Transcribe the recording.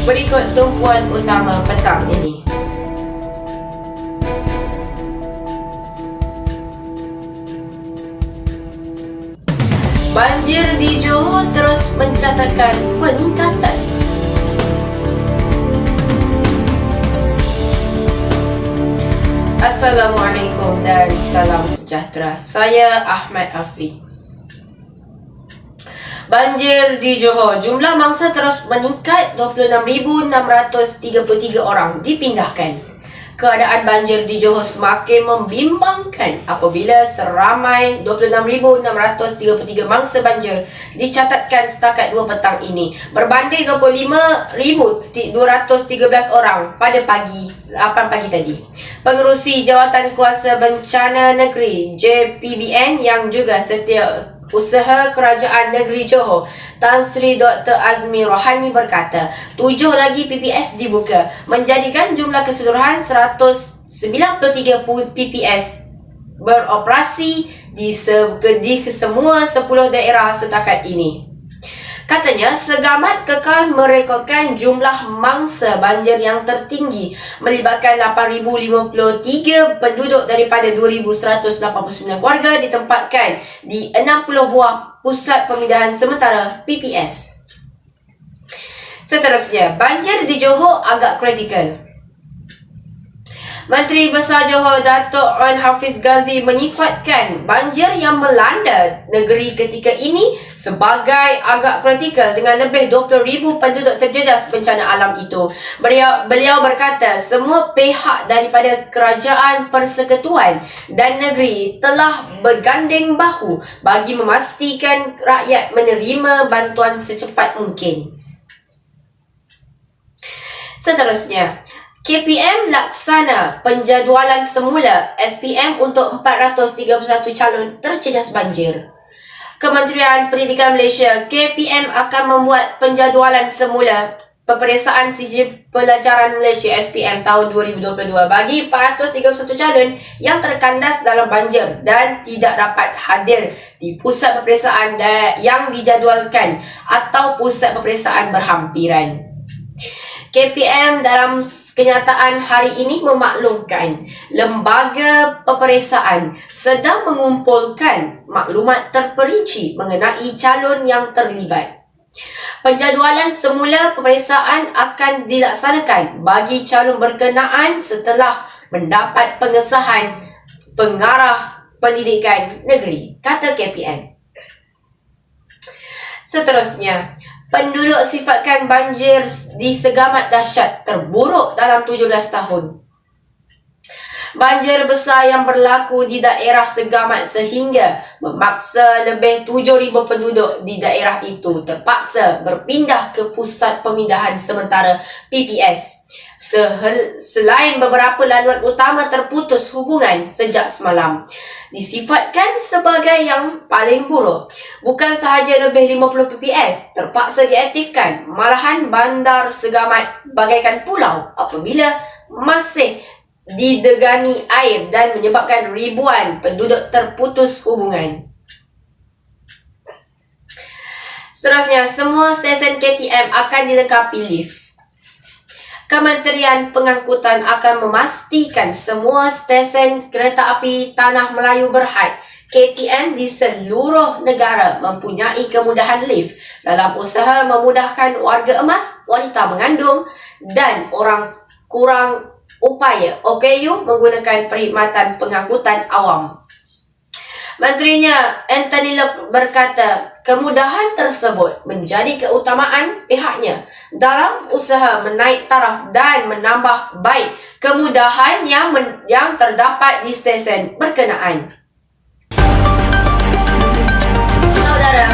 Berikut tumpuan utama petang ini. Banjir di Johor terus mencatatkan peningkatan. Assalamualaikum dan salam sejahtera. Saya Ahmad Afiq. Banjir di Johor, jumlah mangsa terus meningkat, 26,633 orang dipindahkan. Keadaan banjir di Johor semakin membimbangkan apabila seramai 26,633 mangsa banjir dicatatkan setakat 2 petang ini, berbanding 25,213 orang pada pagi 8 pagi tadi. Pengerusi Jawatan Kuasa Bencana Negeri JPBN yang juga Setiausaha Kerajaan Negeri Johor, Tan Sri Dr. Azmi Rohani berkata, 7 lagi PPS dibuka, menjadikan jumlah keseluruhan 193 PPS beroperasi di semua 10 daerah setakat ini. Katanya, Segamat kekal merekodkan jumlah mangsa banjir yang tertinggi, melibatkan 8,053 penduduk daripada 2,189 keluarga ditempatkan di 60 buah pusat pemindahan sementara PPS. Seterusnya, banjir di Johor agak kritikal. Menteri Besar Johor Datuk Onn Hafiz Ghazi menyifatkan banjir yang melanda negeri ketika ini sebagai agak kritikal dengan lebih 20,000 penduduk terjejas bencana alam itu. Beliau berkata semua pihak daripada Kerajaan Persekutuan dan negeri telah berganding bahu bagi memastikan rakyat menerima bantuan secepat mungkin. Seterusnya, KPM laksana penjadualan semula SPM untuk 431 calon terjejas banjir. Kementerian Pendidikan Malaysia KPM akan membuat penjadualan semula peperiksaan sijil pelajaran Malaysia SPM tahun 2022 bagi 431 calon yang terkandas dalam banjir dan tidak dapat hadir di pusat peperiksaan yang dijadualkan atau pusat peperiksaan berhampiran. KPM dalam kenyataan hari ini memaklumkan lembaga peperiksaan sedang mengumpulkan maklumat terperinci mengenai calon yang terlibat. Penjadualan semula peperiksaan akan dilaksanakan bagi calon berkenaan setelah mendapat pengesahan Pengarah Pendidikan Negeri, kata KPM. Seterusnya, penduduk sifatkan banjir di Segamat dahsyat terburuk dalam 17 tahun. Banjir besar yang berlaku di daerah Segamat sehingga memaksa lebih 7,000 penduduk di daerah itu terpaksa berpindah ke pusat pemindahan sementara PPS. Selain beberapa laluan utama terputus hubungan sejak semalam, disifatkan sebagai yang paling buruk. Bukan sahaja lebih 50 PPS terpaksa diaktifkan, malahan bandar Segamat bagaikan pulau apabila masih didegani air dan menyebabkan ribuan penduduk terputus hubungan. Seterusnya, semua stesen KTM akan dilengkapi lift. Kementerian Pengangkutan akan memastikan semua stesen kereta api Tanah Melayu Berhad KTM di seluruh negara mempunyai kemudahan lift dalam usaha memudahkan warga emas, wanita mengandung dan orang kurang upaya OKU menggunakan perkhidmatan pengangkutan awam. Menterinya Anthony Loke berkata kemudahan tersebut menjadi keutamaan pihaknya dalam usaha menaik taraf dan menambah baik kemudahan yang terdapat di stesen berkenaan. Saudara,